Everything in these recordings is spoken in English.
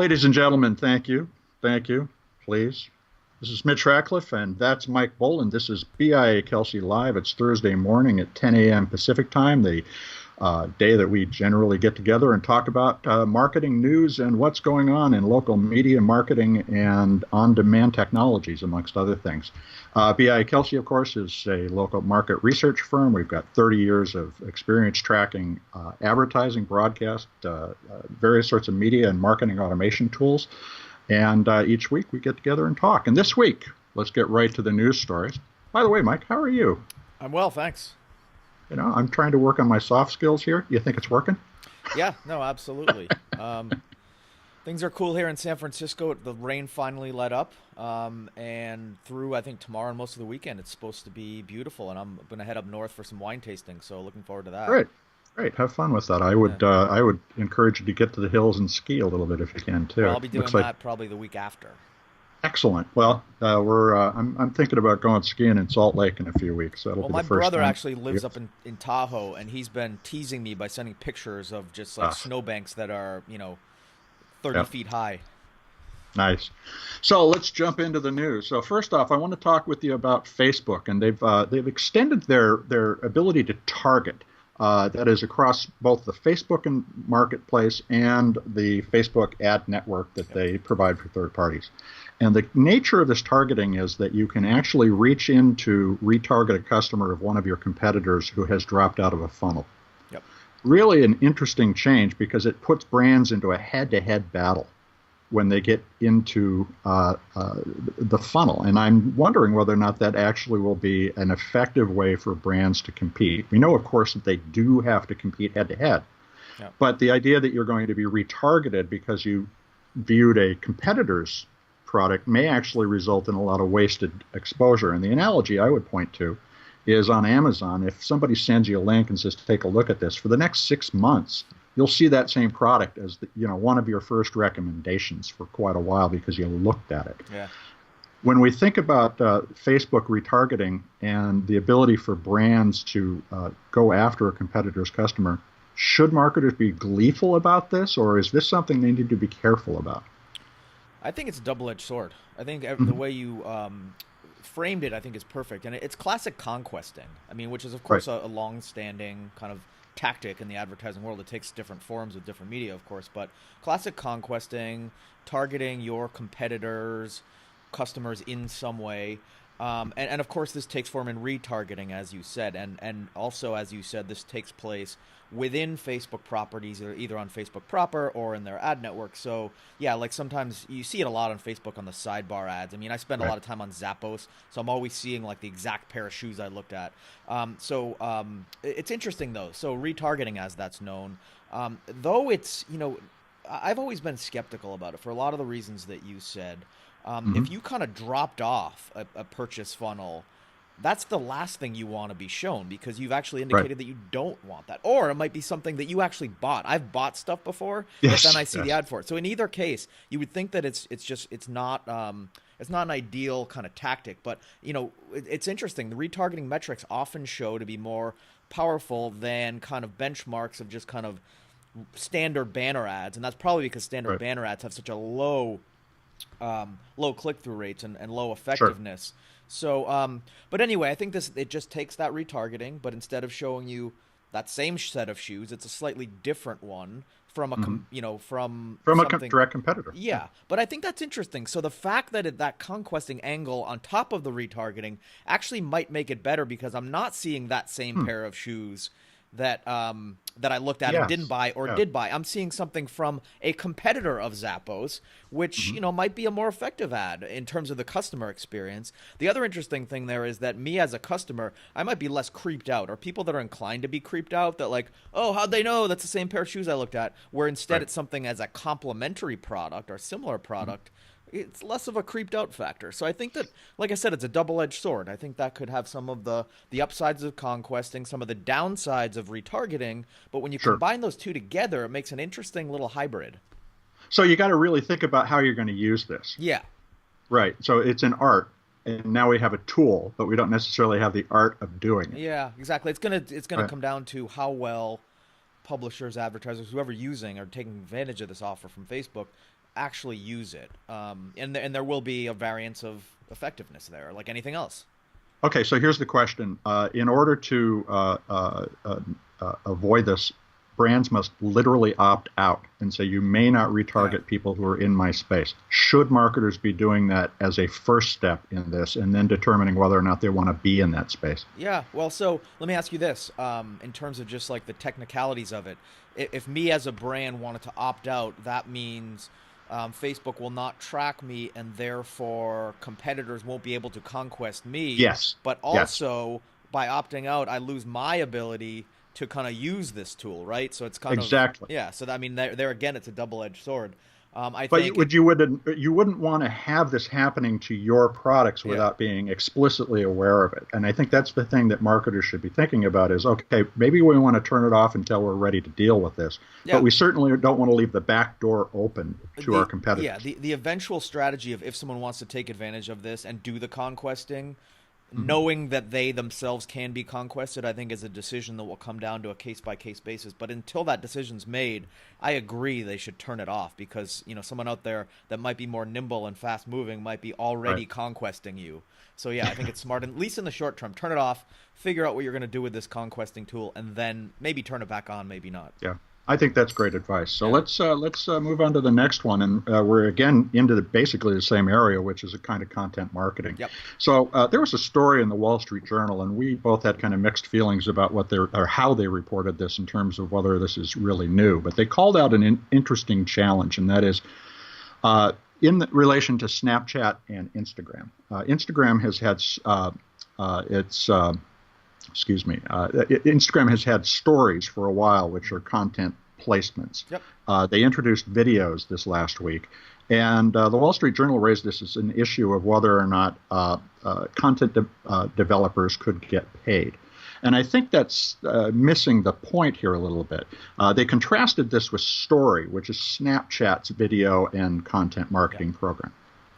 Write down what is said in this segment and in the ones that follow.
Ladies and gentlemen, thank you. Thank you. Please. This is Mitch Ratcliffe, and that's Mike Boland. This is BIA Kelsey Live. It's Thursday morning at 10 a.m. Pacific time, the day that we generally get together and talk about marketing news and what's going on in local media marketing and on-demand technologies, amongst other things. BIA Kelsey, of course, is a local market research firm. We've got 30 years of experience tracking advertising, broadcast, various sorts of media and marketing automation tools. And each week we get together and talk. And this week, let's get right to the news stories. By the way, Mike, how are you? I'm well, thanks. You know, I'm trying to work on my soft skills here. You think it's working? Yeah, no, absolutely. Things are cool here in San Francisco. The rain finally let up, and through, I think, tomorrow and most of the weekend, it's supposed to be beautiful. And I'm going to head up north for some wine tasting, so looking forward to that. Great. Great. Have fun with that. I would encourage you to get to the hills and ski a little bit if you can, too. Well, I'll be doing that probably the week after. Excellent. Well, I'm thinking about going skiing in Salt Lake in a few weeks. That'll be the first time. My brother actually lives up in Tahoe, and he's been teasing me by sending pictures of just like snowbanks that are, 30 feet high. Nice. So let's jump into the news. So first off, I want to talk with you about Facebook, and they've extended their ability to target. That is across both the Facebook and marketplace and the Facebook ad network that they provide for third parties. And the nature of this targeting is that you can actually reach into retarget a customer of one of your competitors who has dropped out of a funnel. Yep. Really an interesting change because it puts brands into a head-to-head battle when they get into the funnel. And I'm wondering whether or not that actually will be an effective way for brands to compete. We know, of course, that they do have to compete head-to-head. Yep. But the idea that you're going to be retargeted because you viewed a competitor's product may actually result in a lot of wasted exposure. And the analogy I would point to is on Amazon. If somebody sends you a link and says, take a look at this, for the next 6 months, you'll see that same product as one of your first recommendations for quite a while because you looked at it. Yeah. When we think about Facebook retargeting and the ability for brands to go after a competitor's customer, should marketers be gleeful about this, or is this something they need to be careful about? I think it's a double-edged sword. I think the way you framed it, I think, is perfect. And it's classic conquesting, which is, of course, a long-standing kind of tactic in the advertising world. It takes different forms with different media, of course, but classic conquesting, targeting your competitors' customers in some way. And of course, this takes form in retargeting, as you said. And also, as you said, this takes place within Facebook properties, either on Facebook proper or in their ad network. So, yeah, like sometimes you see it a lot on Facebook on the sidebar ads. I spend a lot of time on Zappos, so I'm always seeing like the exact pair of shoes I looked at. It's interesting, though. So retargeting, as that's known, though it's, I've always been skeptical about it for a lot of the reasons that you said. If you kind of dropped off a purchase funnel, that's the last thing you want to be shown because you've actually indicated that you don't want that. Or it might be something that you actually bought. I've bought stuff before, but then I see the ad for it. So in either case, you would think that it's not an ideal kind of tactic. But, it's interesting. The retargeting metrics often show to be more powerful than kind of benchmarks of just kind of standard banner ads. And that's probably because standard banner ads have such a low click-through rates and low effectiveness. Sure. So, but anyway, I think it just takes that retargeting, but instead of showing you that same set of shoes, it's a slightly different one from a direct competitor. Yeah, but I think that's interesting. So the fact that that conquesting angle on top of the retargeting actually might make it better because I'm not seeing that same pair of shoes that I looked at and didn't buy or did buy. I'm seeing something from a competitor of Zappos, which might be a more effective ad in terms of the customer experience. The other interesting thing there is that me as a customer, I might be less creeped out, or people that are inclined to be creeped out that like, oh, how'd they know that's the same pair of shoes I looked at? Where instead it's something as a complementary product or similar product. It's less of a creeped out factor. So I think that, like I said, it's a double-edged sword. I think that could have some of the upsides of conquesting, some of the downsides of retargeting. But when you combine those two together, it makes an interesting little hybrid. So you got to really think about how you're going to use this. Yeah. Right. So it's an art. And now we have a tool, but we don't necessarily have the art of doing it. Yeah, exactly. It's gonna come down to how well publishers, advertisers, whoever using are taking advantage of this offer from Facebook actually use it. And there will be a variance of effectiveness there, like anything else. Okay, so here's the question. In order to avoid this, brands must literally opt out and say, you may not retarget people who are in my space. Should marketers be doing that as a first step in this and then determining whether or not they want to be in that space? Yeah, well, so let me ask you this, in terms of just like the technicalities of it. If me as a brand wanted to opt out, that means Facebook will not track me, and therefore competitors won't be able to conquest me. Yes. But also, by opting out, I lose my ability to kind of use this tool, right? So it's kind of exactly. Yeah. So I mean, there again, it's a double-edged sword. I But think you wouldn't want to have this happening to your products without being explicitly aware of it. And I think that's the thing that marketers should be thinking about is, okay, maybe we want to turn it off until we're ready to deal with this. Yeah. But we certainly don't want to leave the back door open to our competitors. Yeah, the eventual strategy of if someone wants to take advantage of this and do the conquesting, knowing that they themselves can be conquested, I think is a decision that will come down to a case-by-case basis. But until that decision's made, I agree they should turn it off because, someone out there that might be more nimble and fast-moving might be already conquesting you. So, yeah, I think it's smart, at least in the short term, turn it off, figure out what you're going to do with this conquesting tool, and then maybe turn it back on, maybe not. Yeah. I think that's great advice. So let's move on to the next one, and we're again into basically the same area, which is a kind of content marketing. Yep. So there was a story in the Wall Street Journal, and we both had kind of mixed feelings about how they reported this in terms of whether this is really new. But they called out an interesting challenge, and that is in relation to Snapchat and Instagram. Instagram has had Instagram has had stories for a while, which are content placements. Yep. They introduced videos this last week, and the Wall Street Journal raised this as an issue of whether or not content developers could get paid. And I think that's missing the point here a little bit. They contrasted this with Story, which is Snapchat's video and content marketing program.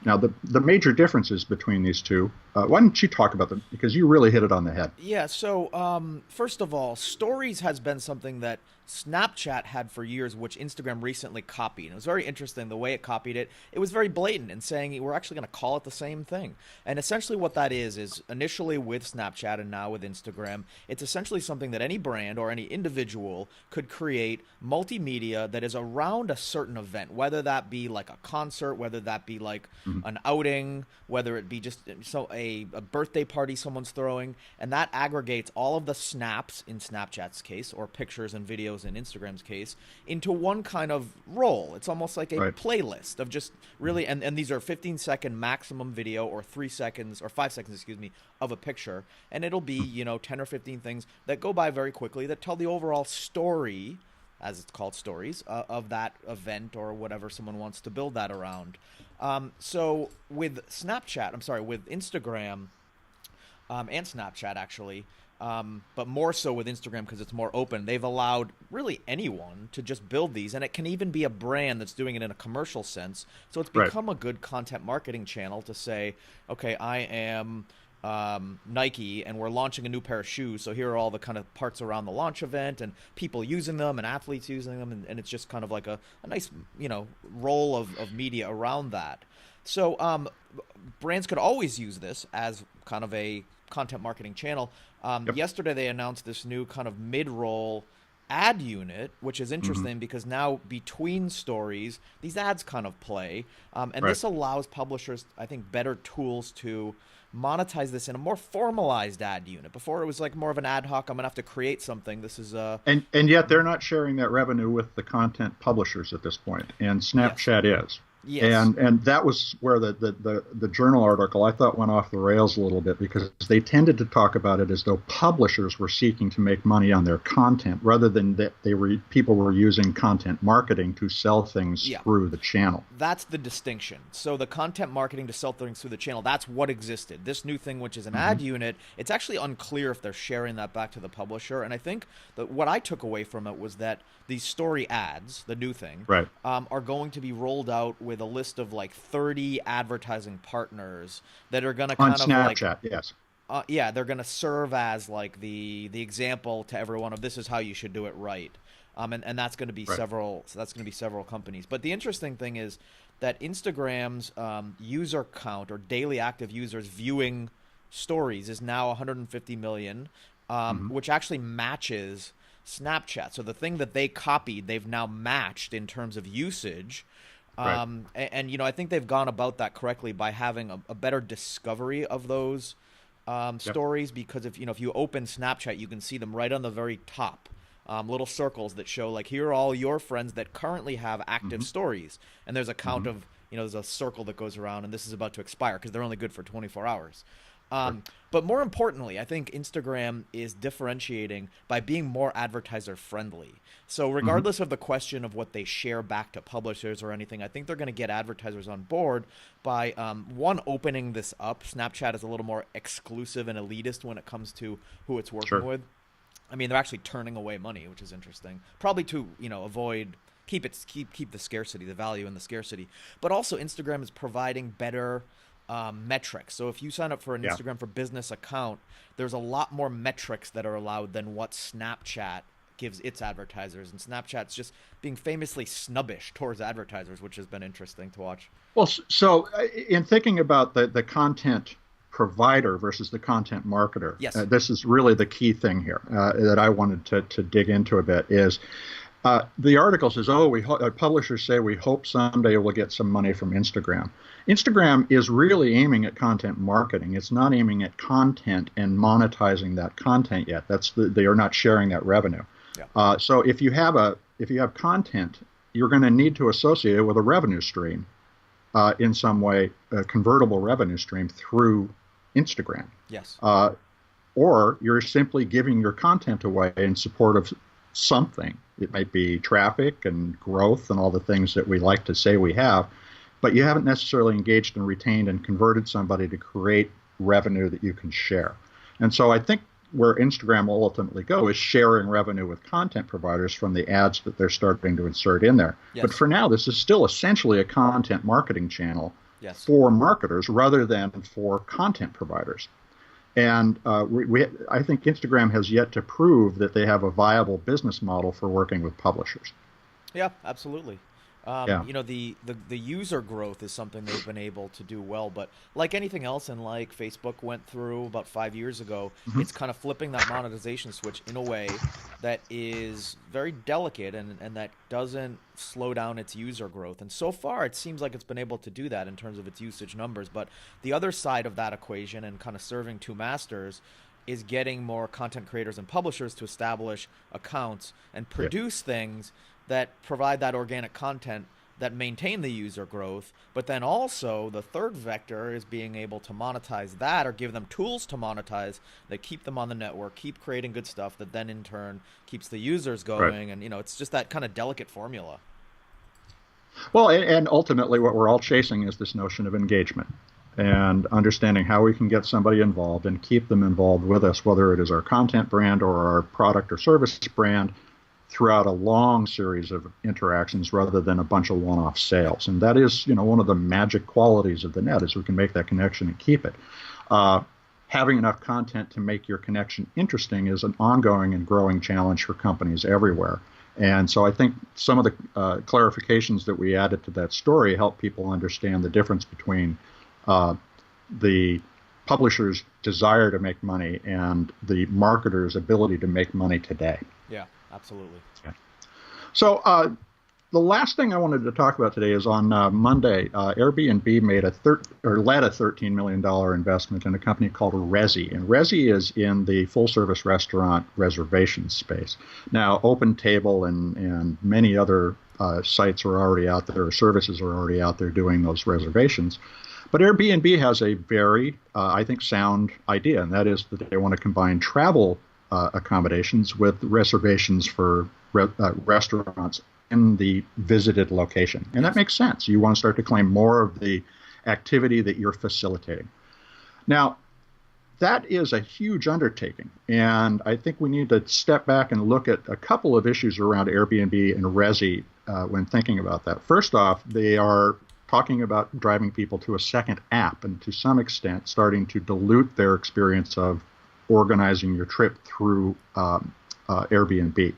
Now, the major differences between these two, why don't you talk about them? Because you really hit it on the head. Yeah, so first of all, Stories has been something that Snapchat had for years, which Instagram recently copied. And it was very interesting the way it copied it. It was very blatant in saying we're actually going to call it the same thing. And essentially what that is initially with Snapchat and now with Instagram, it's essentially something that any brand or any individual could create multimedia that is around a certain event, whether that be like a concert, whether that be like an outing, whether it be just a birthday party someone's throwing, and that aggregates all of the snaps in Snapchat's case, or pictures and videos in Instagram's case, into one kind of roll. It's almost like a playlist of just really, and these are 15-second maximum video, or 3 seconds or 5 seconds, excuse me, of a picture, and it'll be 10 or 15 things that go by very quickly that tell the overall story, as it's called, stories, of that event or whatever someone wants to build that around. So with Instagram and Snapchat actually, but more so with Instagram because it's more open, they've allowed really anyone to just build these, and it can even be a brand that's doing it in a commercial sense. So it's become a good content marketing channel to say, okay, I am Nike, and we're launching a new pair of shoes, so here are all the kind of parts around the launch event and people using them and athletes using them, and it's just kind of like a nice roll of media around that. So brands could always use this as kind of a content marketing channel. Yesterday they announced this new kind of mid-roll ad unit, which is interesting because now between stories these ads kind of play, and this allows publishers, I think, better tools to monetize this in a more formalized ad unit. Before it was like more of an ad hoc, I'm gonna have to create something. This is and yet they're not sharing that revenue with the content publishers at this point, and Snapchat is. Yes. And that was where the journal article I thought went off the rails a little bit, because they tended to talk about it as though publishers were seeking to make money on their content rather than that people were using content marketing to sell things through the channel. That's the distinction. So the content marketing to sell things through the channel, that's what existed. This new thing, which is an ad unit, it's actually unclear if they're sharing that back to the publisher. And I think that what I took away from it was that these story ads, the new thing, are going to be rolled out with a list of like 30 advertising partners that are going to kind on of Snapchat, like yes. Yeah, they're going to serve as like the example to everyone of this is how you should do it right. And that's going to be Right. several. So that's going to be several companies. But the interesting thing is that Instagram's user count or daily active users viewing stories is now 150 million, Hmm. which actually matches Snapchat. So the thing that they copied, they've now matched in terms of usage. Right. I think they've gone about that correctly by having a better discovery of those Yep. stories, because if you open Snapchat, you can see them right on the very top, little circles that show like here are all your friends that currently have active Hmm. stories, and there's a count Hmm. of there's a circle that goes around, and this is about to expire because they're only good for 24 hours. Sure. But more importantly, I think Instagram is differentiating by being more advertiser friendly. So Hmm. regardless of the question of what they share back to publishers or anything, I think they're going to get advertisers on board by one, opening this up. Snapchat is a little more exclusive and elitist when it comes to who it's working Sure. with. I mean, they're actually turning away money, which is interesting. Probably to avoid keep the scarcity, the value in the scarcity. But also, Instagram is providing better metrics. So if you sign up for an Yeah. Instagram for business account, there's a lot more metrics that are allowed than what Snapchat gives its advertisers. And Snapchat's just being famously snubbish towards advertisers, which has been interesting to watch. Well, so in thinking about the content provider versus the content marketer, Yes. this is really the key thing here that I wanted to dig into a bit is the article says, oh, publishers say we hope someday we'll get some money from Instagram. Instagram is really aiming at content marketing. It's not aiming at content and monetizing that content yet. They are not sharing that revenue. Yeah. So if you have content, you're going to need to associate it with a revenue stream in some way, a convertible revenue stream through Instagram. Yes. Or you're simply giving your content away in support of something. It might be traffic and growth and all the things that we like to say we have, but you haven't necessarily engaged and retained and converted somebody to create revenue that you can share. And so I think where Instagram will ultimately go is sharing revenue with content providers from the ads that they're starting to insert in there. Yes. But for now, this is still essentially a content marketing channel Yes. for marketers rather than for content providers. And I think Instagram has yet to prove that they have a viable business model for working with publishers. Yeah, absolutely. Yeah. The user growth is something they've been able to do well, but like anything else, and like Facebook went through about 5 years ago, Mm-hmm. it's kind of flipping that monetization switch in a way that is very delicate and that doesn't slow down its user growth. And so far, it seems like it's been able to do that in terms of its usage numbers. But the other side of that equation and kind of serving two masters is getting more content creators and publishers to establish accounts and Yeah. produce things that provide that organic content that maintain the user growth. But then also the third vector is being able to monetize that or give them tools to monetize that keep them on the network, keep creating good stuff that then in turn keeps the users Right. going. And it's just that kind of delicate formula. Well, and ultimately, what we're all chasing is this notion of engagement and understanding how we can get somebody involved and keep them involved with us, whether it is our content brand or our product or service brand, throughout a long series of interactions rather than a bunch of one-off sales. And that is, one of the magic qualities of the net is we can make that connection and keep it. Having enough content to make your connection interesting is an ongoing and growing challenge for companies everywhere. And so I think some of the clarifications that we added to that story help people understand the difference between the publisher's desire to make money and the marketer's ability to make money today. Yeah, absolutely. Yeah. So the last thing I wanted to talk about today is on Monday, Airbnb led a $13 million investment in a company called Resy. And Resy is in the full-service restaurant reservation space. Now, OpenTable and many other sites are already out there, or services are already out there doing those reservations. But Airbnb has a very, I think, sound idea, and that is that they want to combine travel accommodations with reservations for restaurants in the visited location. And that makes sense. You want to start to claim more of the activity that you're facilitating. Now, that is a huge undertaking, and I think we need to step back and look at a couple of issues around Airbnb and Resy when thinking about that. First off, they are talking about driving people to a second app and to some extent starting to dilute their experience of organizing your trip through Airbnb.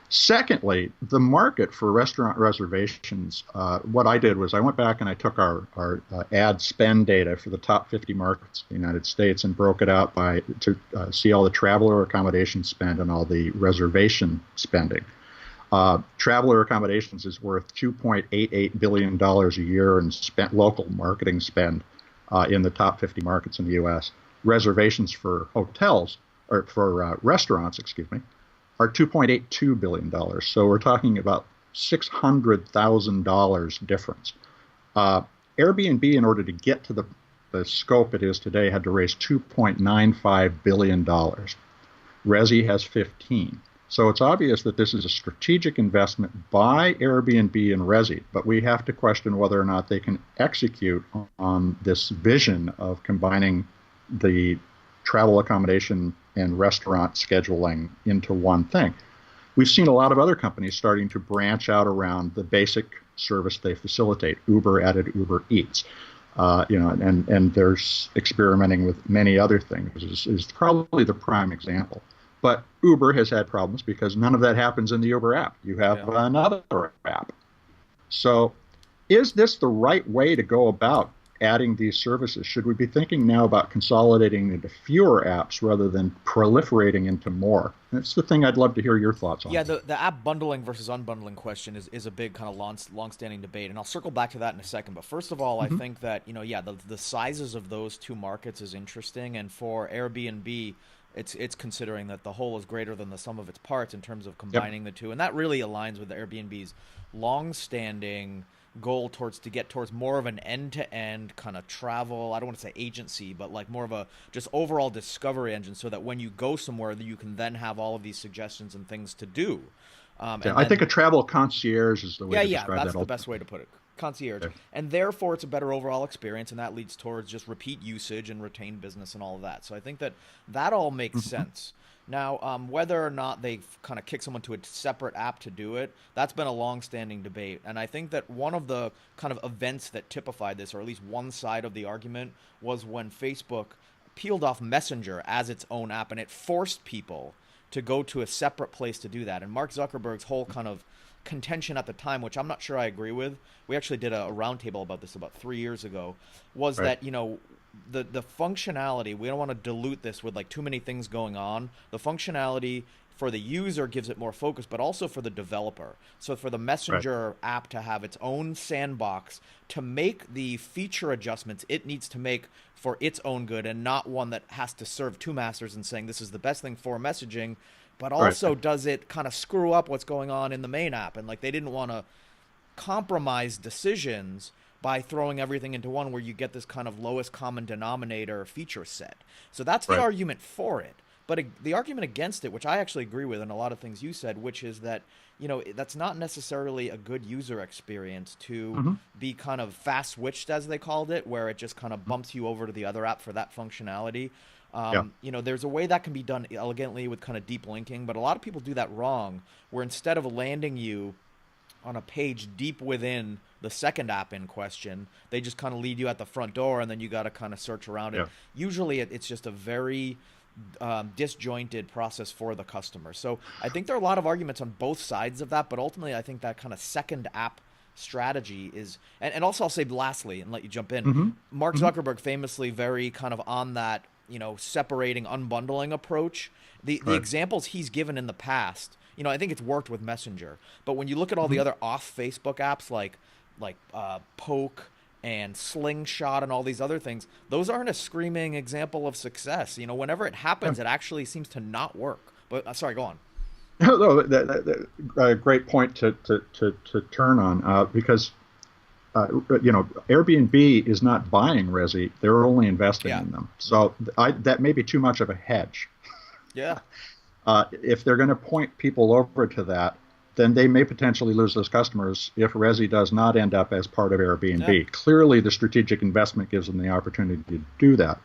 Secondly, the market for restaurant reservations, what I did was I went back and I took our ad spend data for the top 50 markets in the United States and broke it out to see all the traveler accommodation spend and all the reservation spending. Traveler accommodations is worth $2.88 billion a year in local marketing spend in the top 50 markets in the U.S. Reservations for hotels, or for restaurants, are $2.82 billion. So we're talking about $600,000 difference. Airbnb, in order to get to the scope it is today, had to raise $2.95 billion. Resi has 15. So it's obvious that this is a strategic investment by Airbnb and Resi, but we have to question whether or not they can execute on this vision of combining the travel accommodation and restaurant scheduling into one thing. We've seen a lot of other companies starting to branch out around the basic service they facilitate. Uber added Uber Eats, and there's experimenting with many other things. Is probably the prime example. But Uber has had problems because none of that happens in the Uber app. You have another app. So is this the right way to go about adding these services? Should we be thinking now about consolidating into fewer apps rather than proliferating into more? That's the thing I'd love to hear your thoughts on. Yeah, the app bundling versus unbundling question is a big kind of long-standing debate, and I'll circle back to that in a second. But first of all, I think that, the sizes of those two markets is interesting, and for Airbnb, it's considering that the whole is greater than the sum of its parts in terms of combining the two, and that really aligns with Airbnb's long-standing goal to get towards more of an end-to-end kind of travel, I don't want to say agency, but like more of a just overall discovery engine, so that when you go somewhere, you can then have all of these suggestions and things to do. I think a travel concierge is the way to describe that. Yeah, that's the best way to put it. Concierge. Okay. And therefore, it's a better overall experience, and that leads towards just repeat usage and retained business and all of that. So I think that all makes sense. Now, whether or not they kind of kick someone to a separate app to do it, that's been a long-standing debate. And I think that one of the kind of events that typified this, or at least one side of the argument, was when Facebook peeled off Messenger as its own app, and it forced people to go to a separate place to do that. And Mark Zuckerberg's whole kind of contention at the time, which I'm not sure I agree with, we actually did a roundtable about this about 3 years ago, was that, the functionality, we don't want to dilute this with like too many things going on. The functionality for the user gives it more focus, but also for the developer. So for the Messenger app to have its own sandbox to make the feature adjustments it needs to make for its own good, and not one that has to serve two masters and saying this is the best thing for messaging, but also does it kind of screw up what's going on in the main app. And like they didn't want to compromise decisions by throwing everything into one where you get this kind of lowest common denominator feature set. So that's the argument for it. But the argument against it, which I actually agree with in a lot of things you said, which is that, that's not necessarily a good user experience to be kind of fast switched, as they called it, where it just kind of bumps you over to the other app for that functionality. There's a way that can be done elegantly with kind of deep linking, but a lot of people do that wrong, where instead of landing you on a page deep within the second app in question, they just kind of lead you at the front door, and then you got to kind of search around it. Usually it's just a very disjointed process for the customer. So I think there are a lot of arguments on both sides of that, but ultimately I think that kind of second app strategy is, and also I'll say lastly, and let you jump in, Mark Zuckerberg famously very kind of on that, separating, unbundling approach. The examples he's given in the past, I think it's worked with Messenger. But when you look at all the other off Facebook apps like Poke and Slingshot and all these other things, those aren't a screaming example of success. Whenever it happens, it actually seems to not work. But sorry, go on. No, a great point to turn on because Airbnb is not buying Resi; they're only investing in them. So that may be too much of a hedge. Yeah. If they're going to point people over to that, then they may potentially lose those customers if Resi does not end up as part of Airbnb. Yeah. Clearly, the strategic investment gives them the opportunity to do that.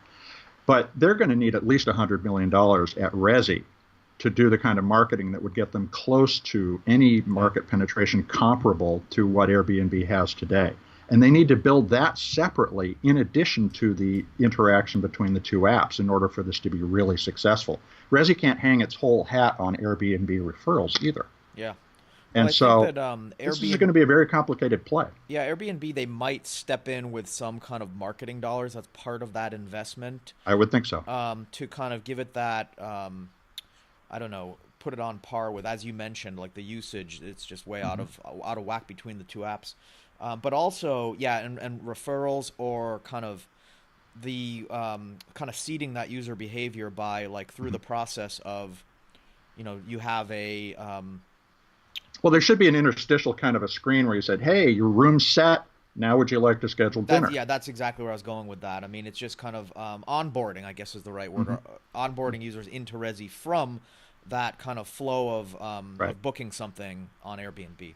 But they're going to need at least $100 million at Resi to do the kind of marketing that would get them close to any market penetration comparable to what Airbnb has today. And they need to build that separately in addition to the interaction between the two apps in order for this to be really successful. Resi can't hang its whole hat on Airbnb referrals either. Yeah. And well, so think that, this is going to be a very complicated play. Yeah, Airbnb, they might step in with some kind of marketing dollars. That's part of that investment. I would think so. To kind of give it that, I don't know, put it on par with, as you mentioned, like the usage. It's just way out of whack between the two apps. But also, yeah, and referrals or kind of the kind of seeding that user behavior by like through the process of, you have a well, there should be an interstitial kind of a screen where you said, hey, your room's set. Now would you like to schedule dinner? Yeah, that's exactly where I was going with that. I mean, it's just kind of onboarding, I guess is the right word. Onboarding users into Resi from that kind of flow of booking something on Airbnb.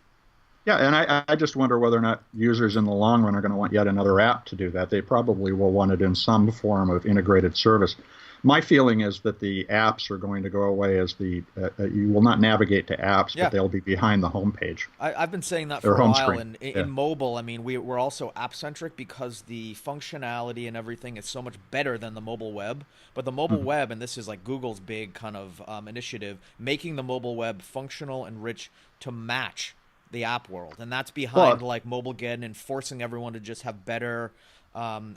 Yeah, and I just wonder whether or not users in the long run are going to want yet another app to do that. They probably will want it in some form of integrated service. My feeling is that the apps are going to go away as you will not navigate to apps, but they'll be behind the homepage. I've been saying that for a while. And in mobile, I mean, we're also app-centric because the functionality and everything is so much better than the mobile web. But the mobile web, and this is like Google's big kind of initiative, making the mobile web functional and rich to match the app world. And that's behind like MobileGen and forcing everyone to just have better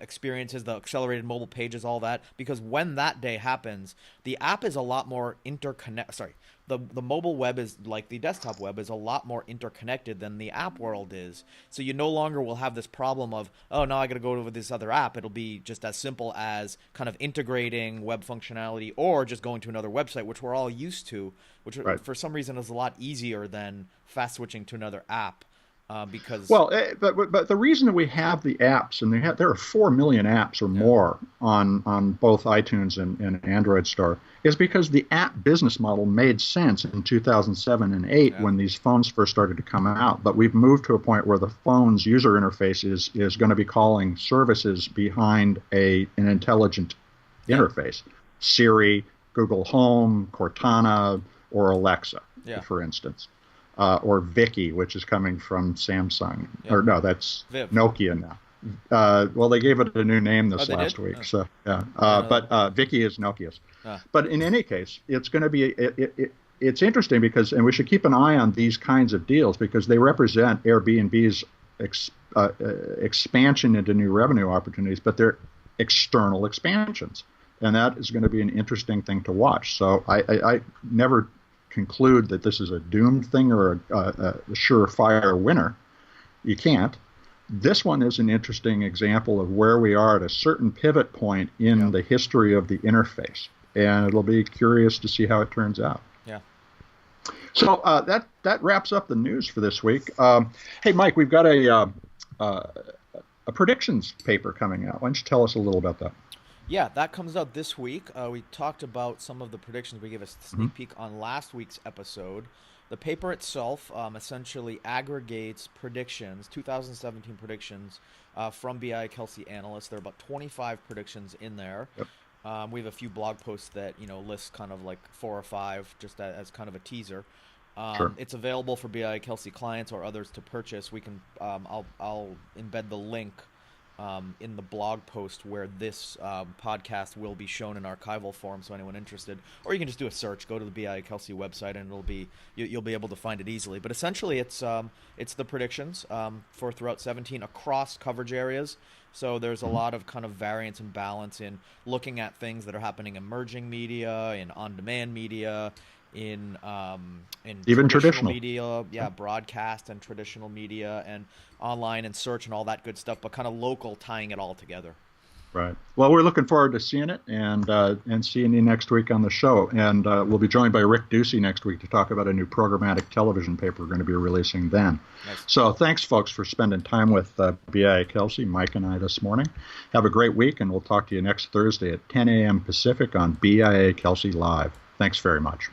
experiences, the accelerated mobile pages, all that, because when that day happens, the app is a lot more the mobile web is like the desktop web is a lot more interconnected than the app world is. So you no longer will have this problem of, oh, now I got to go to this other app. It'll be just as simple as kind of integrating web functionality or just going to another website, which we're all used to, which for some reason is a lot easier than fast switching to another app. Because but the reason that we have the apps, and there are 4 million apps or more on both iTunes and Android Store, is because the app business model made sense in 2007 and 2008 when these phones first started to come out. But we've moved to a point where the phone's user interface is going to be calling services behind an intelligent interface. Siri, Google Home, Cortana, or Alexa, for instance. Or Vicky, which is coming from Samsung. Or no, that's Viv. Nokia now. Well, they gave it a new name this last week. So but Vicky is Nokia's. But in any case, it's going to be it's interesting because, and we should keep an eye on these kinds of deals because they represent Airbnb's expansion into new revenue opportunities, but they're external expansions, and that is going to be an interesting thing to watch. So I never conclude that this is a doomed thing or a surefire winner. You can't. This one is an interesting example of where we are at a certain pivot point in the history of the interface, and it'll be curious to see how it turns out. Yeah. So that wraps up the news for this week. Hey, Mike, we've got a predictions paper coming out. Why don't you tell us a little about that? Yeah, that comes out this week. We talked about some of the predictions. We gave a sneak peek on last week's episode. The paper itself essentially aggregates predictions, 2017 predictions from BIA Kelsey analysts. There are about 25 predictions in there. Yep. We have a few blog posts that list kind of like 4 or 5 just as kind of a teaser. Sure. It's available for BIA Kelsey clients or others to purchase. We can I'll embed the link in the blog post where this podcast will be shown in archival form, so anyone interested, or you can just do a search, go to the BIA Kelsey website, and you'll be able to find it easily. But essentially, it's the predictions for throughout 17 across coverage areas. So there's a lot of kind of variance and balance in looking at things that are happening in emerging media, in on-demand media, in even traditional media, broadcast and traditional media, and online and search and all that good stuff, but kind of local, tying it all together. Right. Well, we're looking forward to seeing it and seeing you next week on the show. And we'll be joined by Rick Ducey next week to talk about a new programmatic television paper we're going to be releasing then. Nice. So thanks, folks, for spending time with BIA Kelsey, Mike, and I this morning. Have a great week, and we'll talk to you next Thursday at 10 a.m. Pacific on BIA Kelsey Live. Thanks very much.